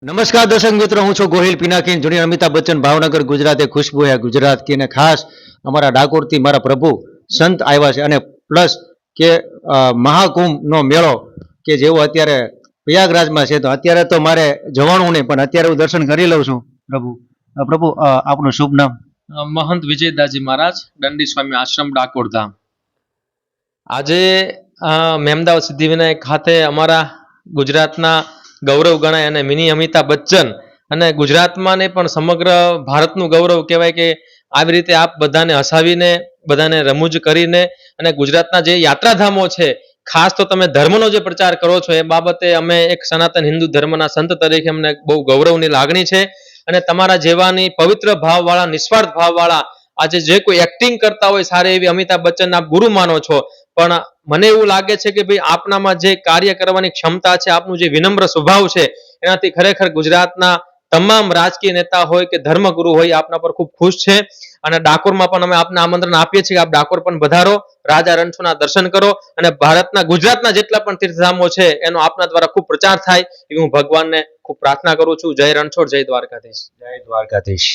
નમસ્કાર દર્શક મિત્રો, હું છું ગોહિલ પિનાકીન જુનિયર અમિતાભ બચ્ચન ભાવનગર ગુજરાતે ખુશ્બુ હે ગુજરાત की ને ખાસ અમારા ડાકોરથી મારા પ્રભુ સંત આવ્યા છે અને પ્લસ કે મહાકુંભનો મેળો કે જેવો અત્યારે પ્રયાગરાજમાં છે તો અત્યારે તો મારે જવાનું નહીં પણ અત્યારે હું દર્શન કરી લઉં છું પ્રભુ આપનું શુભ નામ? મહંત વિજયદાસજી મહારાજ, દંડી સ્વામી આશ્રમ, ડાકોર ધામ. આજે મેમદાવ સિદ્ધિવિનાયક ખાતે અમારા ગુજરાતના ગૌરવ ગણાય અને મિની અમિતાભ બચ્ચન અને ગુજરાતમાં ને પણ સમગ્ર ભારતનું ગૌરવ કહેવાય કે આવી રીતે આપ બધાને હસાવીને બધાને રમૂજ કરીને અને ગુજરાતના જે યાત્રાધામો છે, ખાસ તો તમે ધર્મનો જે પ્રચાર કરો છો એ બાબતે અમે એક સનાતન હિન્દુ ધર્મના સંત તરીકે અમને બહુ ગૌરવની લાગણી છે. અને તમારા જેવાની પવિત્ર ભાવવાળા, નિસ્વાર્થ ભાવવાળા આજે જે કોઈ એક્ટિંગ કરતા હોય સારી એવી, અમિતાભ બચ્ચન આપ ગુરુ માનો છો, પણ મને એવું લાગે છે કે ભાઈ આપનામાં જે કાર્ય કરવાની ક્ષમતા છે, આપનું જે વિનમ્ર સ્વભાવ છે, એનાથી ખરેખર ગુજરાતના તમામ રાજકીય નેતા હોય કે ધર્મગુરુ હોય આપના પર ખૂબ ખુશ છે. અને ડાકોરમાં પણ અમે આપને આમંત્રણ આપીએ છીએ કે આપ ડાકોર પણ વધારો, રાજા રણછોડના દર્શન કરો અને ભારતના ગુજરાતના જેટલા પણ તીર્થધામો છે એનો આપના દ્વારા ખૂબ પ્રચાર થાય એવી હું ભગવાનને ખૂબ પ્રાર્થના કરું છું. જય રણછોડ, જય દ્વારકાધીશ. જય દ્વારકાધીશ.